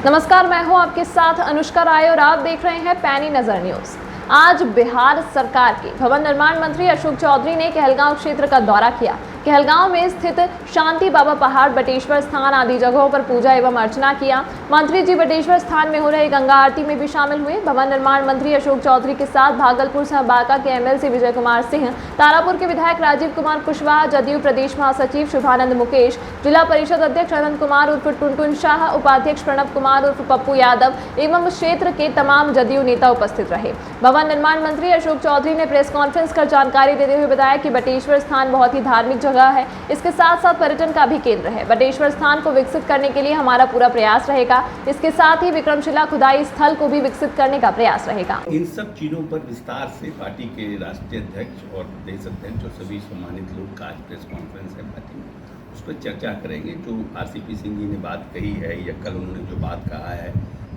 नमस्कार, मैं हूं आपके साथ अनुष्का राय और आप देख रहे हैं पैनी नजर न्यूज। आज बिहार सरकार के भवन निर्माण मंत्री अशोक चौधरी ने कहलगांव क्षेत्र का दौरा किया। कहलगांव में स्थित शांति बाबा पहाड़, बटेश्वर स्थान आदि जगहों पर पूजा एवं अर्चना किया। मंत्री जी बटेश्वर स्थान में हो रहे गंगा आरती में भी शामिल हुए। भवन निर्माण मंत्री अशोक चौधरी के साथ भागलपुर से बांका के एमएलसी विजय कुमार सिंह, तारापुर के विधायक राजीव कुमार कुशवाहा, जदयू प्रदेश महासचिव शुभानंद मुकेश, जिला परिषद अध्यक्ष अनंत कुमार उर्फ टुनटुन शाह, उपाध्यक्ष प्रणब कुमार उर्फ पप्पू यादव एवं क्षेत्र के तमाम जदयू नेता उपस्थित रहे। भवन निर्माण मंत्री अशोक चौधरी ने प्रेस कॉन्फ्रेंस कर जानकारी देते हुए बताया कि बटेश्वर स्थान बहुत ही धार्मिक जगह है, इसके साथ साथ पर्यटन का भी केंद्र है। बटेश्वर स्थान को विकसित करने के लिए हमारा पूरा प्रयास रहेगा। इसके साथ ही विक्रमशिला खुदाई स्थल को भी विकसित करने का प्रयास रहेगा। इन सब चीजों पर विस्तार से पार्टी के राष्ट्रीय अध्यक्ष और प्रदेश अध्यक्ष और सभी सम्मानित लोग का आज प्रेस कॉन्फ्रेंस है पार्टी में, उस पर चर्चा करेंगे। जो आरसीपी सिंह जी ने बात कही है या कल उन्होंने जो बात कहा है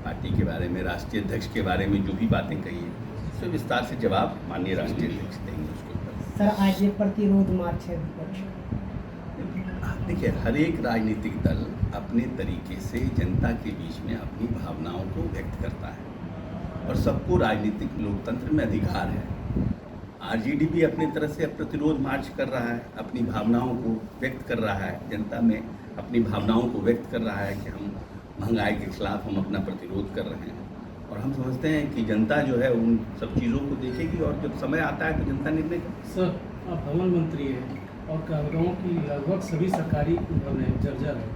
पार्टी के बारे में, राष्ट्रीय अध्यक्ष के बारे में जो भी बातें कही है, उससे विस्तार से जवाब माननीय राष्ट्रीय अध्यक्ष देंगे उसके ऊपर। सर, आज ये प्रतिरोध मार्च है विपक्ष। देखिए, हर एक राजनीतिक दल अपने तरीके से जनता के बीच में अपनी भावनाओं को व्यक्त करता है और सबको राजनीतिक लोकतंत्र में अधिकार है। आरजेडी भी अपनी तरह से प्रतिरोध मार्च कर रहा है, अपनी भावनाओं को व्यक्त कर रहा है, जनता में अपनी भावनाओं को व्यक्त कर रहा है कि हम महंगाई के खिलाफ हम अपना प्रतिरोध कर रहे हैं। और हम समझते हैं कि जनता जो है उन सब चीज़ों को देखेगी और जब समय आता है तो जनता निर्णय करेगी। सर, आप भवन मंत्री हैं और कहलगांव की लगभग सभी सरकारी भवन है जर्जर है,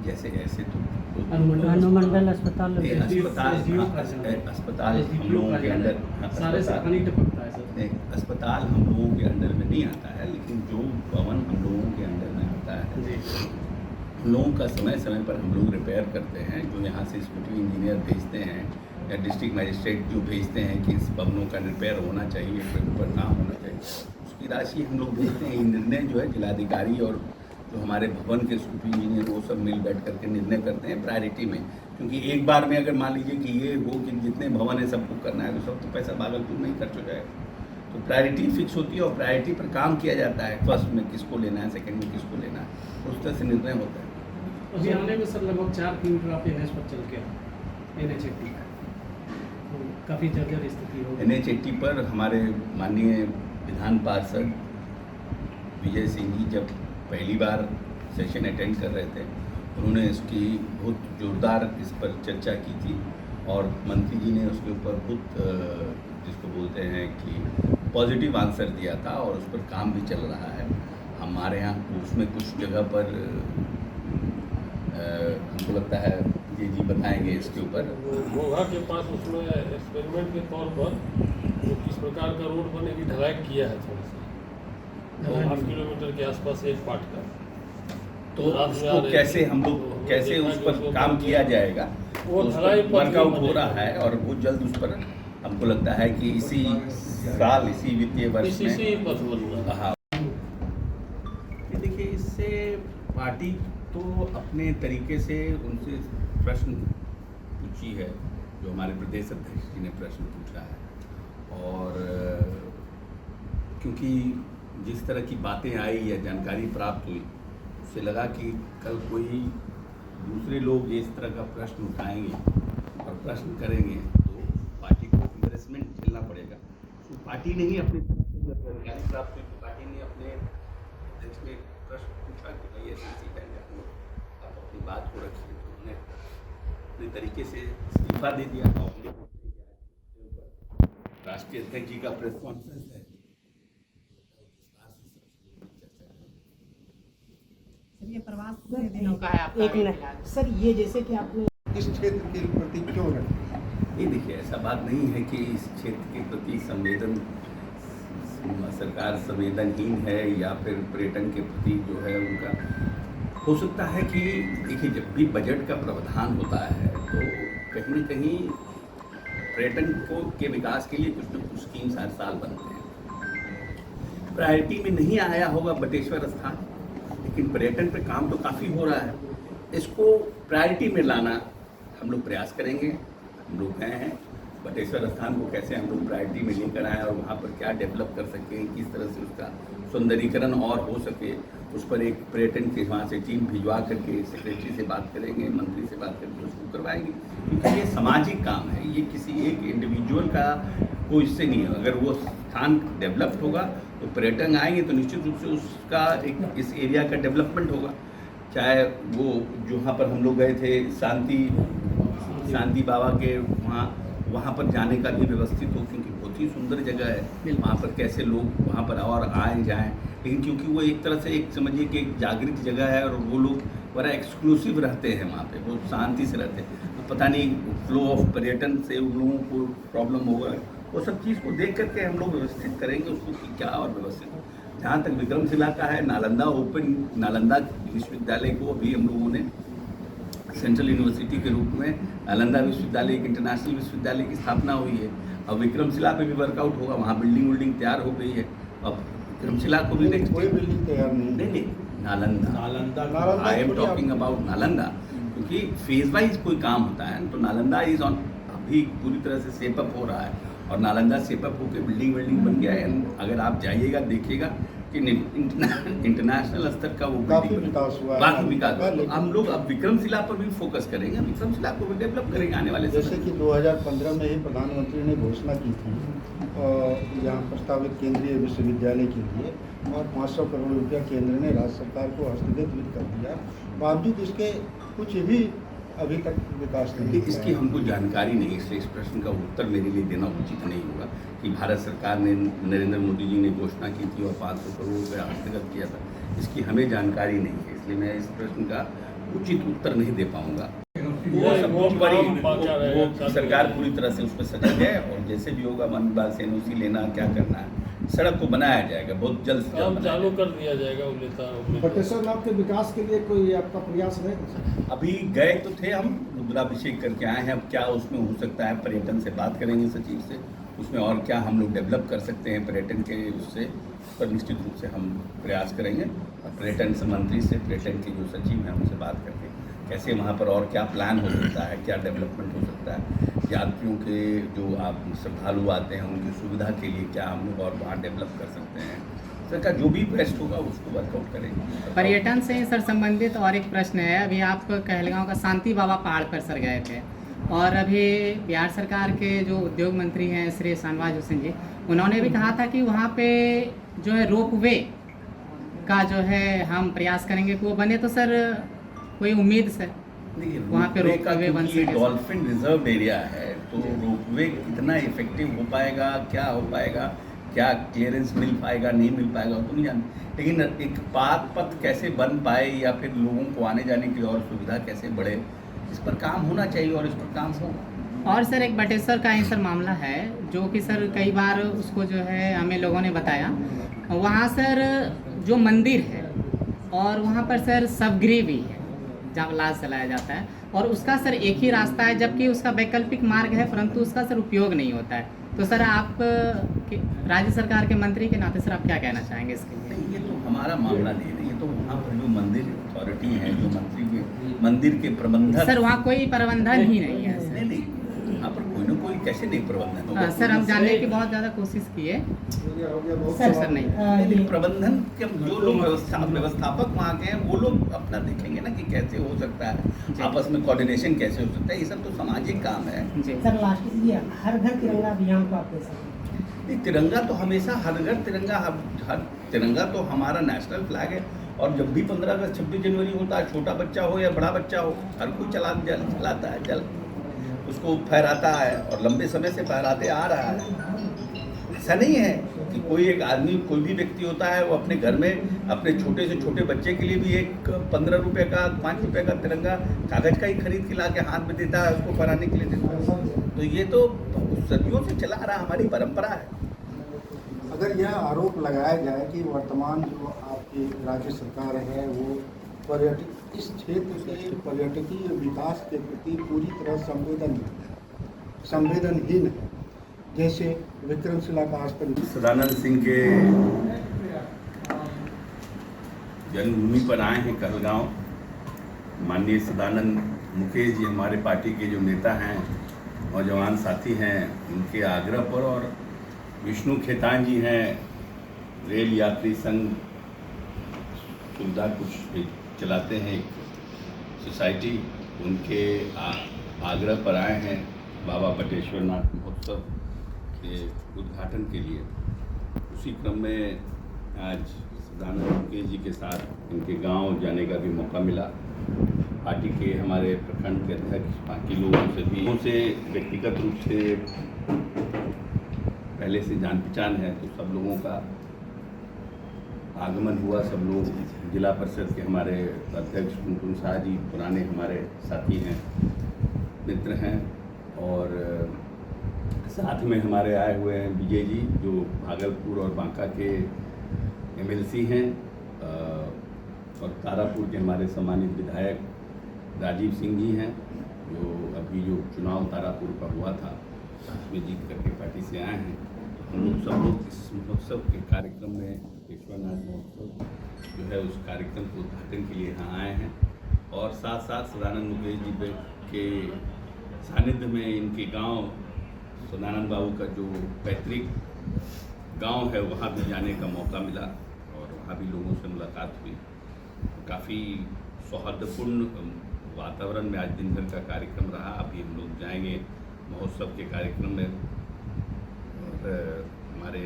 जैसे ऐसे तो अनुमंडल अस्पताल अस्पताल हम लोगों के अंदर सारे सरकारी टपकता है सर। अस्पताल हम लोगों के अंडर में नहीं आता है, लेकिन जो भवन हम लोगों के अंडर में आता है हम लोगों का समय समय पर हम लोग रिपेयर करते हैं। जो यहाँ से एक्जीक्यूटिव इंजीनियर भेजते हैं या डिस्ट्रिक्ट मजिस्ट्रेट जो भेजते हैं कि इस भवनों का रिपेयर होना चाहिए, पर काम होना चाहिए, उसकी राशि हम लोग भेजते हैं। ये निर्णय जो है जिलाधिकारी और जो हमारे भवन के एक्जीक्यूटिव इंजीनियर वो सब मिल बैठ करके निर्णय करते हैं प्रायोरिटी में। क्योंकि एक बार में अगर मान लीजिए कि ये वो कि जितने भवन है सबको करना है तो सब तो पैसा भागलपुर में ही खर्च हो जाएगा। तो प्रायोरिटी फिक्स होती है और प्रायोरिटी पर काम किया जाता है। फर्स्ट में किसको लेना है, सेकंड में किसको लेना है, उस तरह से निर्णय होता है। अभी आने में सर लगभग 4 किलोमीटर आप NH पर चल के NH80 काफ़ी जर्जर स्थिति हो। NH80 पर हमारे माननीय विधान पार्षद विजय सिंह जी जब पहली बार सेशन अटेंड कर रहे थे, उन्होंने इसकी बहुत जोरदार इस पर चर्चा की थी और मंत्री जी ने उसके ऊपर बहुत जिसको बोलते हैं कि पॉजिटिव आंसर दिया था और उस पर काम भी चल रहा है हमारे यहाँ। उसमें कुछ जगह पर हमको लगता है ये जी बताएंगे इसके ऊपर। घोघा के पास उसमें एक्सपेरिमेंट के तौर पर जो किस प्रकार का रोड बने की ढलाई किया है थोड़ा सा 8 किलोमीटर के आसपास एक पार्ट का। तो उसको कैसे हम लोग कैसे उस पर काम किया जाएगा, वो वर्कआउट हो रहा है और बहुत जल्द उस पर हमको लगता है कि इसी साल इसी वित्तीय वर्ष में। हाँ, देखिए, इससे पार्टी तो अपने तरीके से उनसे प्रश्न पूछी है, जो हमारे प्रदेश अध्यक्ष जी ने प्रश्न पूछा है। और क्योंकि जिस तरह की बातें आई या जानकारी प्राप्त हुई, उससे लगा कि कल कोई दूसरे लोग इस तरह का प्रश्न उठाएंगे और प्रश्न करेंगे तो पार्टी को एम्बैरेसमेंट झेलना पड़ेगा। तो पार्टी ने ही अपनी जानकारी प्राप्त हुई तो पार्टी ने अपने अध्यक्ष में प्रश्न पूछा कि भाई ऐसी आप अपनी बात को रखिए। तो उन्होंने अपने तरीके से इस्तीफा दे दिया और राष्ट्रीय अध्यक्ष जी का प्रेस कॉन्फ्रेंस है। सर, ये प्रवास कितने दिनों का है आपका? एक मिनट सर, ये जैसे कि आपने इस क्षेत्र के प्रति क्यों रखा? नहीं, देखिए, ऐसा बात नहीं है कि इस क्षेत्र के प्रति सरकार संवेदनहीन है या फिर पर्यटन के प्रति जो है उनका हो सकता है कि देखिए, जब भी बजट का प्रावधान होता है तो कहीं न कहीं पर्यटन के विकास के लिए कुछ न कुछ स्कीम्स हर साल बनते हैं। प्रायोरिटी में नहीं आया होगा बटेश्वर स्थान, लेकिन पर्यटन पे काम तो काफ़ी हो रहा है। इसको प्रायोरिटी में लाना हम लोग प्रयास करेंगे। हम लोग गए हैं बटेश्वर स्थान को कैसे हम लोग प्रायोरिटी में लेकर आए और वहाँ पर क्या डेवलप कर सकें, किस तरह से उसका सौंदर्यीकरण और हो सके, उस पर एक पर्यटन के वहाँ से टीम भिजवा करके सेक्रेटरी से बात करेंगे, मंत्री से करवाएंगे, क्योंकि ये सामाजिक काम है, ये किसी एक इंडिविजुअल का कोई इससे नहीं है। अगर वो स्थान डेवलप्ड होगा तो पर्यटन आएंगे तो निश्चित रूप से उसका एक इस एरिया का डेवलपमेंट होगा। चाहे वो जहाँ पर हम लोग गए थे शांति बाबा के वहाँ पर जाने का भी व्यवस्थित हो, क्योंकि बहुत ही सुंदर जगह है। वहाँ पर कैसे लोग वहाँ पर और आए जाएं, लेकिन क्योंकि वो एक तरह से एक समझिए कि एक जागृत जगह है और वो लोग बड़ा एक्सक्लूसिव रहते हैं वहाँ पे, वो शांति से रहते हैं। पता नहीं फ्लो ऑफ पर्यटन से उन लोगों को प्रॉब्लम होगा, वो सब चीज़ को देख करके हम लोग व्यवस्थित करेंगे उसको कि क्या और व्यवस्थित हो। जहाँ तक विक्रमशिला का है, नालंदा विश्वविद्यालय को अभी हम लोगों ने सेंट्रल यूनिवर्सिटी के रूप में नालंदा विश्वविद्यालय एक इंटरनेशनल विश्वविद्यालय की स्थापना हुई है। अब विक्रमशिला पे भी वर्कआउट होगा, वहाँ बिल्डिंग तैयार हो गई है। अब विक्रमशिला को भी नेक्स्ट कोई बिल्डिंग तैयार नहीं, Nalanda I am talking about Nalanda, क्योंकि फेज वाइज कोई काम होता है तो नालंदा इज ऑन अभी पूरी तरह से सेपअप हो रहा है और नालंदा सेपअप होकर बिल्डिंग बन गया है। अगर आप जाइएगा देखिएगा कि इंटरनेशनल स्तर का वो काफी विकास हुआ है। काफी विकास हुआ। हम लोग अब विक्रमशिला पर भी फोकस करेंगे, विक्रमशिला को भी डेवलप करेंगे आने वाले जैसे कि 2015 में ही प्रधानमंत्री ने घोषणा की थी यहाँ प्रस्तावित केंद्रीय विश्वविद्यालय के लिए, और 500 करोड़ रुपया केंद्र ने राज्य सरकार को हस्तगत भी कर दिया, बावजूद इसके कुछ भी अभी तक विकास नहीं। इसकी हमको जानकारी नहीं, इसलिए इस प्रश्न का उत्तर मेरे लिए देना उचित नहीं होगा कि भारत सरकार ने, नरेंद्र मोदी जी ने घोषणा की थी और 500 करोड़ रुपया हस्तगत किया था, इसकी हमें जानकारी नहीं है, इसलिए मैं इस प्रश्न का उचित उत्तर नहीं दे पाऊंगा। वो सब बहुत बड़ी वो सरकार पूरी तरह से उस पर सजग है और जैसे भी होगा मन बात से एनओसी लेना क्या करना है, सड़क को बनाया जाएगा बहुत जल्द से जल्द, चालू कर दिया जाएगा। बटेश्वर नाथ के विकास के लिए कोई आपका प्रयास है? अभी गए तो थे, हम रुद्राभिषेक करके आए हैं। अब क्या उसमें हो सकता है, पर्यटन से बात करेंगे सचिव से, उसमें और क्या हम लोग डेवलप कर सकते हैं पर्यटन के उससे, पर निश्चित रूप से हम प्रयास करेंगे। और पर्यटन से मंत्री से, पर्यटन के जो सचिव हैं उनसे बात करके कैसे वहाँ पर और क्या प्लान हो सकता है, क्या डेवलपमेंट हो सकता है, यात्रियों के जो आप श्रद्धालु आते हैं उनकी सुविधा के लिए क्या हम लोग और वहाँ डेवलप कर सकते हैं। सरकार जो भी बेस्ट होगा उसको वर्कआउट करेंगे। पर्यटन से सर संबंधित और एक प्रश्न है, अभी आप कहलगांव का शांति बाबा पहाड़ पर सर गए थे और अभी बिहार सरकार के जो उद्योग मंत्री हैं श्री शाहनवाज हुसैन जी, उन्होंने भी कहा था कि वहाँ पे जो है रोपवे का जो है हम प्रयास करेंगे कि वो बने, तो सर कोई उम्मीद सर वहाँ पे रोपवे बन सके? डॉल्फिन रिजर्व एरिया है तो रोपवे कितना इफेक्टिव हो पाएगा, क्या हो पाएगा, क्या क्लियरेंस मिल पाएगा नहीं मिल पाएगा तो नहीं जानते, लेकिन एक पथ कैसे बन पाए या फिर लोगों को आने जाने की और सुविधा कैसे बढ़े, इस पर काम होना चाहिए और इस पर काम होगा। और सर एक बटेश्वर का ही सर मामला है जो कि सर कई बार उसको जो है हमें लोगों ने बताया, वहाँ सर जो मंदिर है और वहाँ पर सर शवगृह भी है जहाँ लाश जलाया जाता है, और उसका सर एक ही रास्ता है जबकि उसका वैकल्पिक मार्ग है, परंतु उसका सर उपयोग नहीं होता है। तो सर आप राज्य सरकार के मंत्री के नाते सर आप क्या कहना चाहेंगे इसके लिए? ये तो हमारा मामला नहीं है, ये तो वहाँ पर जो मंदिर अथॉरिटी है, जो मंत्री के मंदिर के प्रबंधक, सर वहाँ कोई प्रबंधन ही नहीं है। नहीं यहाँ पर कोई ना कोई कैसे नहीं प्रबंधन होगा? सर हम जानने की बहुत ज़्यादा कोशिश किए सर नहीं प्रबंधन के जो लोग व्यवस्थापक वहाँ के हैं वो लोग अपना देखेंगे ना कि कैसे हो सकता है, आपस में कोऑर्डिनेशन कैसे हो सकता है, ये सब तो सामाजिक काम है। सर लास्ट ये हर घर तिरंगा अभियान को आप कैसे? तिरंगा तो हमेशा हर घर तिरंगा, हर तिरंगा तो हमारा नेशनल फ्लैग है और जब भी 15 अगस्त 26 जनवरी होता है, छोटा बच्चा हो या बड़ा बच्चा हो, हर कोई चलाता है, जल उसको फहराता है और लंबे समय से फहराते आ रहा है। ऐसा नहीं है कि कोई एक आदमी, कोई भी व्यक्ति होता है वो अपने घर में अपने छोटे से छोटे बच्चे के लिए भी एक 15 रुपये का 5 रुपये का तिरंगा कागज का ही खरीद के ला के हाथ में देता है, उसको फहराने के लिए देता है। तो ये तो सदियों से चला आ रहा हमारी परंपरा है। अगर यह आरोप लगाया जाए कि वर्तमान जो आपकी राज्य सरकार है वो इस क्षेत्र के पर्यटकीय विकास के प्रति पूरी तरह संवेदनहीन है, जैसे विक्रमशिला का आज पर सदानंद सिंह के जन्मभूमि पर आए हैं कहलगांव। माननीय सदानंद मुकेश जी हमारे पार्टी के जो नेता हैं, नौजवान साथी हैं, उनके आग्रह पर, और विष्णु खेतान जी हैं रेल यात्री संघ सुविधा कुछ चलाते हैं एक सोसाइटी, उनके आगरा पर आए हैं बाबा बटेश्वर नाथ महोत्सव के उद्घाटन के लिए। उसी क्रम में आज सदानंद मुकेश जी के साथ इनके गांव जाने का भी मौका मिला। पार्टी के हमारे प्रखंड के अध्यक्ष बाकी लोगों से भी उनसे व्यक्तिगत रूप से पहले से जान पहचान है, तो सब लोगों का आगमन हुआ। सब लोग जिला परिषद के हमारे अध्यक्ष टुनटुन शाह जी पुराने हमारे साथी हैं, मित्र हैं, और साथ में हमारे आए हुए हैं विजय जी जो भागलपुर और बांका के एमएलसी हैं, और तारापुर के हमारे सम्मानित विधायक राजीव सिंह जी हैं जो अभी जो चुनाव तारापुर का हुआ था उसमें जीत करके पार्टी से आए हैं। हम लोग सब लोग इस महोत्सव के कार्यक्रम में विश्वनाथ महोत्सव जो है उस कार्यक्रम के उद्घाटन के लिए यहाँ आए हैं, और साथ साथ सदानंद मुकेश जी के सानिध्य में इनके गांव सदानंद बाबू का जो पैतृक गांव है वहाँ भी जाने का मौका मिला और वहाँ भी लोगों से मुलाकात हुई। काफ़ी सौहार्दपूर्ण वातावरण में आज दिन भर का कार्यक्रम रहा। अभी हम लोग जाएंगे महोत्सव के कार्यक्रम में, और हमारे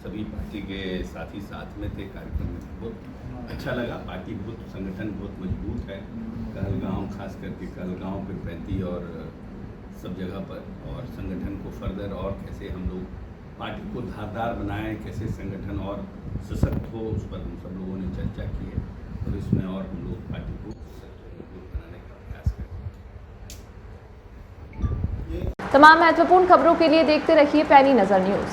सभी पार्टी के साथी साथ में थे कार्यक्रम में। बहुत अच्छा लगा। पार्टी बहुत संगठन बहुत मजबूत है कहलगांव, खास करके कहलगांव पे पैंती और सब जगह पर, और संगठन को फर्दर और कैसे हम लोग पार्टी को धारदार बनाएं, कैसे संगठन और सशक्त हो, उस पर हम सब लोगों ने चर्चा की है, और इसमें और हम लोग पार्टी को मजबूत बनाने का प्रयास करें। तमाम महत्वपूर्ण खबरों के लिए देखते रहिए पैनी नजर न्यूज।